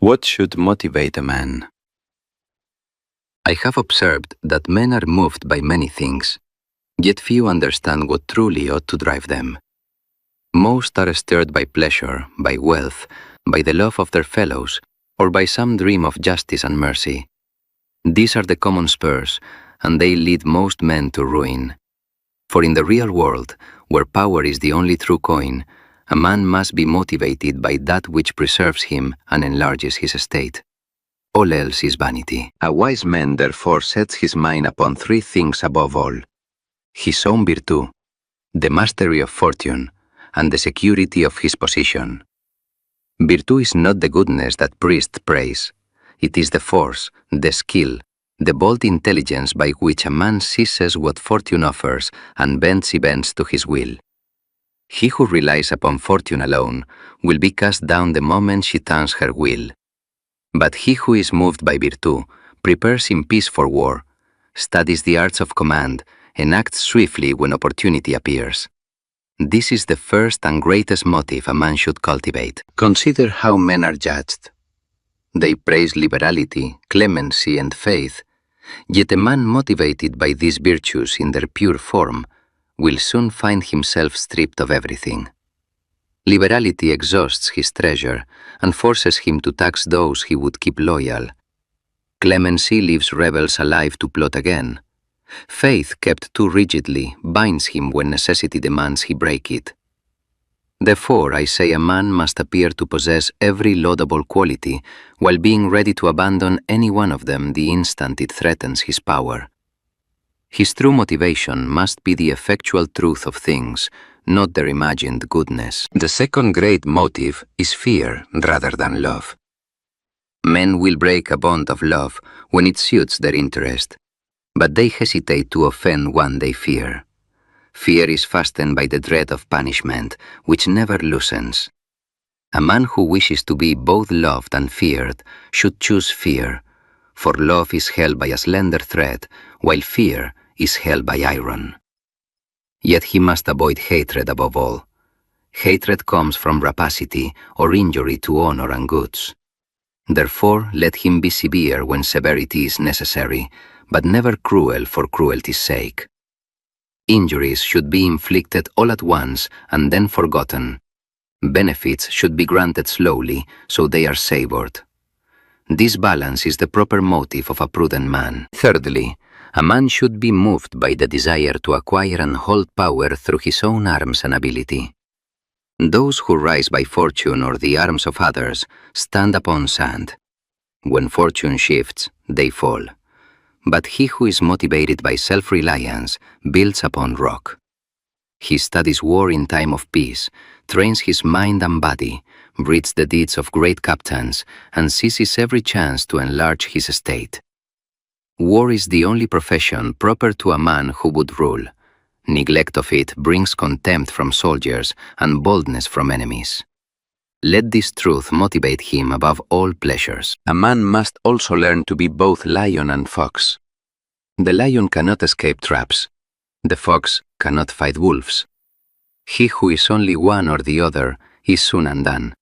What should motivate a man? I have observed that men are moved by many things, yet few understand what truly ought to drive them. Most are stirred by pleasure, by wealth, by the love of their fellows, or by some dream of justice and mercy. These are the common spurs, and they lead most men to ruin. For in the real world, where power is the only true coin, a man must be motivated by that which preserves him and enlarges his estate. All else is vanity. A wise man therefore sets his mind upon three things above all: his own virtue, the mastery of fortune, and the security of his position. Virtue is not the goodness that priests praise. It is the force, the skill, the bold intelligence by which a man seizes what fortune offers and bends events to his will. He who relies upon fortune alone will be cast down the moment she turns her will. But he who is moved by virtue prepares in peace for war, studies the arts of command, and acts swiftly when opportunity appears. This is the first and greatest motive a man should cultivate. Consider how men are judged. They praise liberality, clemency, and faith, yet a man motivated by these virtues in their pure form will soon find himself stripped of everything. Liberality exhausts his treasure and forces him to tax those he would keep loyal. Clemency leaves rebels alive to plot again. Faith, kept too rigidly, binds him when necessity demands he break it. Therefore, I say a man must appear to possess every laudable quality while being ready to abandon any one of them the instant it threatens his power. His true motivation must be the effectual truth of things, not their imagined goodness. The second great motive is fear rather than love. Men will break a bond of love when it suits their interest, but they hesitate to offend one they fear. Fear is fastened by the dread of punishment, which never loosens. A man who wishes to be both loved and feared should choose fear, for love is held by a slender thread, while fear is held by iron. Yet he must avoid hatred above all. Hatred comes from rapacity or injury to honor and goods. Therefore, let him be severe when severity is necessary, but never cruel for cruelty's sake. Injuries should be inflicted all at once and then forgotten. Benefits should be granted slowly, so they are savored. This balance is the proper motive of a prudent man. Thirdly, a man should be moved by the desire to acquire and hold power through his own arms and ability. Those who rise by fortune or the arms of others stand upon sand. When fortune shifts, they fall. But he who is motivated by self-reliance builds upon rock. He studies war in time of peace, trains his mind and body, reads the deeds of great captains, and seizes every chance to enlarge his estate. War is the only profession proper to a man who would rule. Neglect of it brings contempt from soldiers and boldness from enemies. Let this truth motivate him above all pleasures. A man must also learn to be both lion and fox. The lion cannot escape traps. The fox cannot fight wolves. He who is only one or the other is soon undone.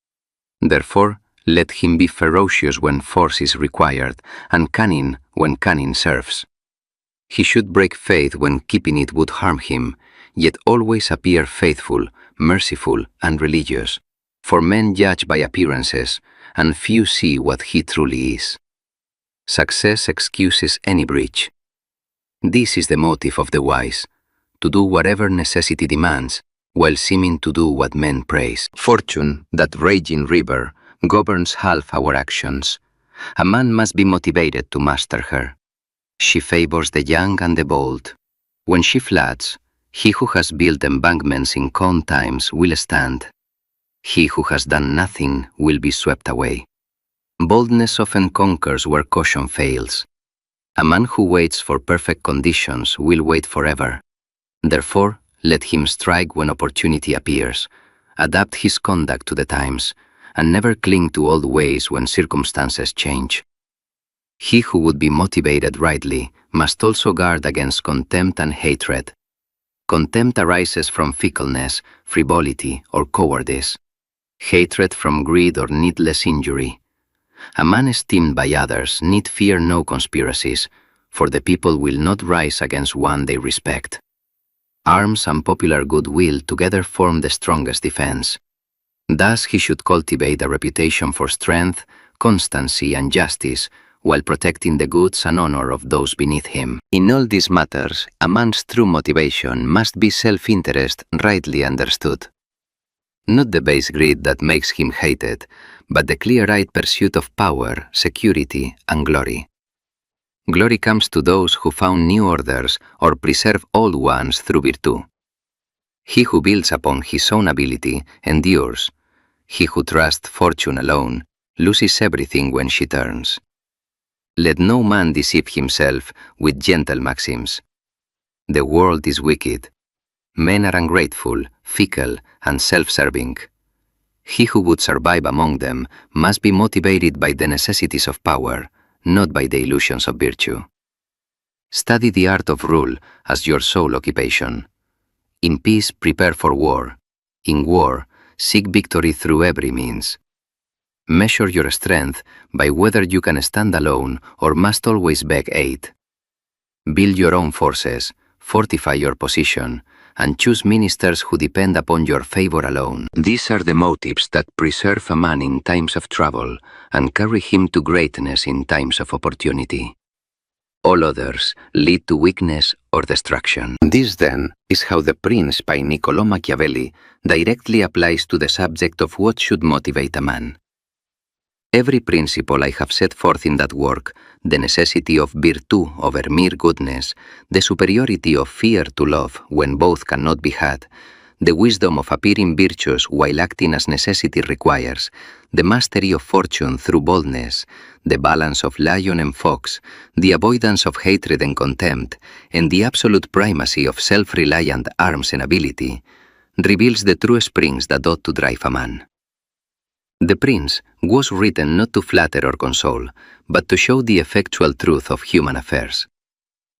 Therefore, let him be ferocious when force is required, and cunning when cunning serves. He should break faith when keeping it would harm him, yet always appear faithful, merciful, and religious. For men judge by appearances, and few see what he truly is. Success excuses any breach. This is the motive of the wise, to do whatever necessity demands, while seeming to do what men praise. Fortune, that raging river, governs half our actions. A man must be motivated to master her. She favors the young and the bold. When she floods, he who has built embankments in calm times will stand. He who has done nothing will be swept away. Boldness often conquers where caution fails. A man who waits for perfect conditions will wait forever. Therefore, let him strike when opportunity appears, adapt his conduct to the times, and never cling to old ways when circumstances change. He who would be motivated rightly must also guard against contempt and hatred. Contempt arises from fickleness, frivolity, or cowardice. Hatred from greed or needless injury. A man esteemed by others need fear no conspiracies, for the people will not rise against one they respect. Arms and popular goodwill together form the strongest defense. Thus he should cultivate a reputation for strength, constancy, and justice, while protecting the goods and honor of those beneath him. In all these matters, a man's true motivation must be self-interest rightly understood. Not the base greed that makes him hated, but the clear-eyed pursuit of power, security, and glory. Glory comes to those who found new orders or preserve old ones through virtù. He who builds upon his own ability endures. He who trusts fortune alone loses everything when she turns. Let no man deceive himself with gentle maxims. The world is wicked. Men are ungrateful, fickle, and self-serving. He who would survive among them must be motivated by the necessities of power, not by the illusions of virtue. Study the art of rule as your sole occupation. In peace, prepare for war. In war, seek victory through every means. Measure your strength by whether you can stand alone or must always beg aid. Build your own forces, fortify your position, and choose ministers who depend upon your favor alone. These are the motives that preserve a man in times of trouble and carry him to greatness in times of opportunity. All others lead to weakness or destruction. This, then, is how The Prince by Niccolò Machiavelli directly applies to the subject of what should motivate a man. Every principle I have set forth in that work, the necessity of virtù over mere goodness, the superiority of fear to love when both cannot be had, the wisdom of appearing virtuous while acting as necessity requires, the mastery of fortune through boldness, the balance of lion and fox, the avoidance of hatred and contempt, and the absolute primacy of self-reliant arms and ability, reveals the true springs that ought to drive a man. The Prince was written not to flatter or console, but to show the effectual truth of human affairs.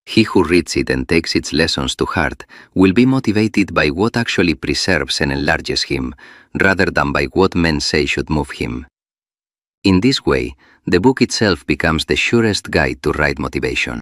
He who reads it and takes its lessons to heart will be motivated by what actually preserves and enlarges him, rather than by what men say should move him. In this way, the book itself becomes the surest guide to right motivation.